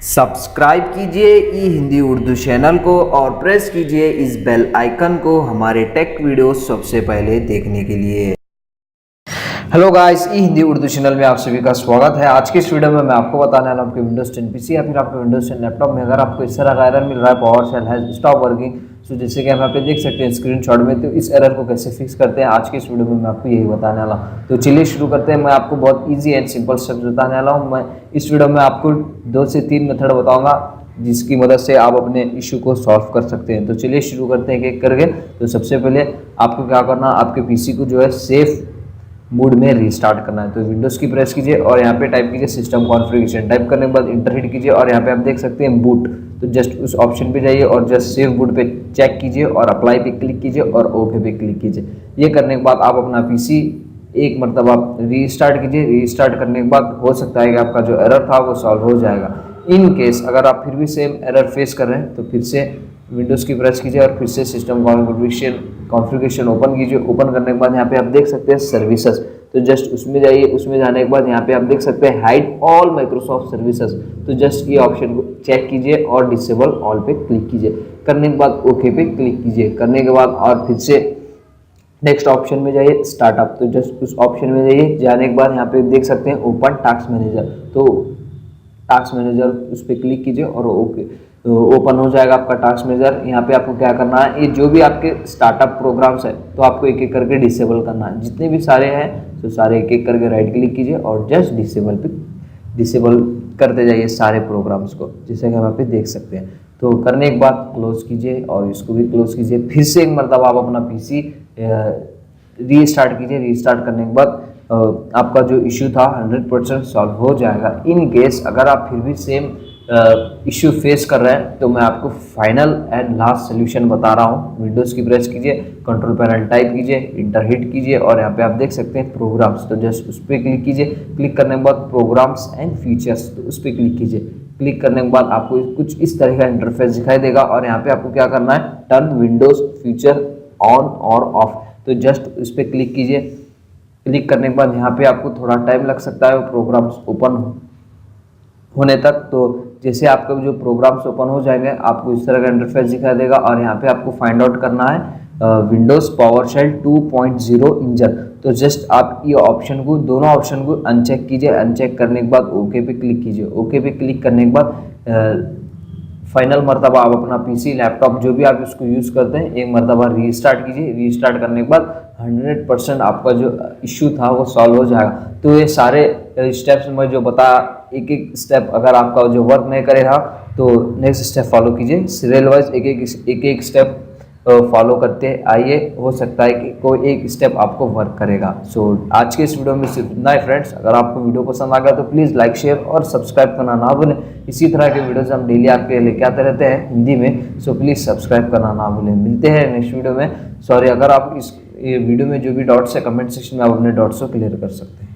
Subscribe कीजिए ई Hindi Urdu channel को और प्रेस कीजिए इस बेल आइकन को हमारे टेक वीडियो सबसे पहले देखने के लिए। हेलो गाइस, ई हिंदी उर्दू चैनल में आप सभी का स्वागत है। आज की इस वीडियो में मैं आपको बताने वाला हूं आपके विंडोज 10 पीसी या फिर आपके विंडोज 10 लैपटॉप में अगर आपको इस तरह का एरर मिल रहा है पावरशेल हैज स्टॉप वर्किंग, तो जैसे कि हम यहाँ पे देख सकते हैं स्क्रीनशॉट में, तो इस एरर को कैसे फिक्स करते हैं आज की इस वीडियो में मैं आपको यही बताने वाला हूँ। तो चलिए शुरू करते हैं। मैं आपको बहुत ईजी एंड सिंपल स्टेप्स बताने वाला हूँ। मैं इस वीडियो में आपको 2 से 3 मेथड बताऊंगा जिसकी मदद से आप अपने इशू को सॉल्व कर सकते हैं। तो चलिए शुरू करते हैं एक करके। तो सबसे पहले आपको क्या करना, आपके पीसी को जो है सेफ मूड में रीस्टार्ट करना है। तो विंडोज़ की प्रेस कीजिए और यहाँ पे टाइप कीजिए सिस्टम कॉन्फ़िगरेशन। टाइप करने के बाद इंटर हिट कीजिए और यहाँ पे आप देख सकते हैं बूट, तो जस्ट उस ऑप्शन पे जाइए और जस्ट सेव बूट पे चेक कीजिए और अप्लाई पे क्लिक कीजिए और ओके पे क्लिक कीजिए। ये करने के बाद आप अपना पीसी एक मरतबा रीस्टार्ट कीजिए। रीस्टार्ट करने के बाद हो सकता है कि आपका जो एरर था वो सॉल्व हो जाएगा। इन केस अगर आप फिर भी सेम एरर फेस कर रहे हैं तो फिर से विंडोज़ की प्रेस कीजिए और फिर से सिस्टम कॉन्फ़िगरेशन ओपन कीजिए। ओपन करने के बाद यहाँ पे आप देख सकते हैं सर्विसेज, तो जस्ट उसमें जाइए। उसमें जाने के बाद यहाँ पे आप देख सकते हैं हाइड ऑल माइक्रोसॉफ्ट सर्विसेज, तो जस्ट ये ऑप्शन को चेक कीजिए और डिसेबल ऑल पे क्लिक कीजिए। करने के बाद ओके पे क्लिक कीजिए। करने के बाद और फिर से नेक्स्ट ऑप्शन में जाइए स्टार्टअप, तो जस्ट उस ऑप्शन में जाइए। जाने के बाद यहाँ पे देख सकते हैं ओपन टास्क मैनेजर, तो टास्क मैनेजर उस पर क्लिक कीजिए और ओके ओपन हो जाएगा आपका टास्क मैनेजर। यहाँ पे आपको क्या करना है, ये जो भी आपके स्टार्टअप प्रोग्राम्स है तो आपको एक एक करके डिसेबल करना है। जितने भी सारे हैं तो सारे एक एक करके राइट क्लिक कीजिए और जस्ट डिसेबल करते जाइए सारे प्रोग्राम्स को, जैसे कि हम यहाँ पे देख सकते हैं। तो करने के बाद क्लोज कीजिए और इसको भी क्लोज कीजिए। फिर से एक मरतबा आप अपना पीसी रीस्टार्ट कीजिए। रीस्टार्ट करने के बाद आपका जो इशू था 100% सॉल्व हो जाएगा। इन केस अगर आप फिर भी सेम इशू फेस कर रहे हैं तो मैं आपको फाइनल एंड लास्ट सोल्यूशन बता रहा हूँ। विंडोज़ की प्रेस कीजिए, कंट्रोल पैनल टाइप कीजिए, इंटर हिट कीजिए और यहाँ पे आप देख सकते हैं प्रोग्राम्स, तो जस्ट उस पर क्लिक कीजिए। क्लिक करने के बाद प्रोग्राम्स एंड फीचर्स, तो उस पर क्लिक कीजिए। क्लिक करने के बाद आपको कुछ इस तरह का इंटरफेस दिखाई देगा और यहाँ पे आपको क्या करना है, टर्न विंडोज़ फीचर ऑन और ऑफ, तो जस्ट उस पर क्लिक कीजिए। क्लिक करने के बाद यहाँ पे आपको थोड़ा टाइम लग सकता है वो प्रोग्राम्स ओपन होने तक। तो जैसे आपका जो प्रोग्राम्स ओपन हो जाएंगे आपको इस तरह का इंटरफेस दिखाई देगा और यहाँ पे आपको फाइंड आउट करना है विंडोज़ पावरशेल 2.0 इंजन। तो जस्ट आप ये ऑप्शन को, दोनों ऑप्शन को अनचेक कीजिए। अनचेक करने के बाद ओके पे क्लिक कीजिए। ओके पे क्लिक करने के बाद फाइनल मरतबा आप अपना पीसी लैपटॉप जो भी आप इसको यूज़ करते हैं एक मरतबा रीस्टार्ट कीजिए। रीस्टार्ट करने के बाद 100% आपका जो इशू था वो सॉल्व हो जाएगा। तो ये सारे स्टेप्स मैं जो बताया, एक एक स्टेप अगर आपका जो वर्क नहीं करेगा तो नेक्स्ट स्टेप फॉलो कीजिए। सीरियल वाइज एक एक स्टेप फॉलो करते आइए, हो सकता है कि कोई एक स्टेप आपको वर्क करेगा। सो आज के इस वीडियो में सिर्फ इतना ही फ्रेंड्स। अगर आपको वीडियो पसंद आ गया तो प्लीज़ लाइक, शेयर और सब्सक्राइब करना ना भूलें। इसी तरह के वीडियोज़ हम डेली आपके लिए लेके आते रहते हैं हिंदी में, सो प्लीज़ सब्सक्राइब करना ना भूलें। मिलते हैं नेक्स्ट वीडियो में। सॉरी, अगर आप इस वीडियो में जो भी डाउट्स है कमेंट सेक्शन में आप अपने डाउट्स को क्लियर कर सकते हैं।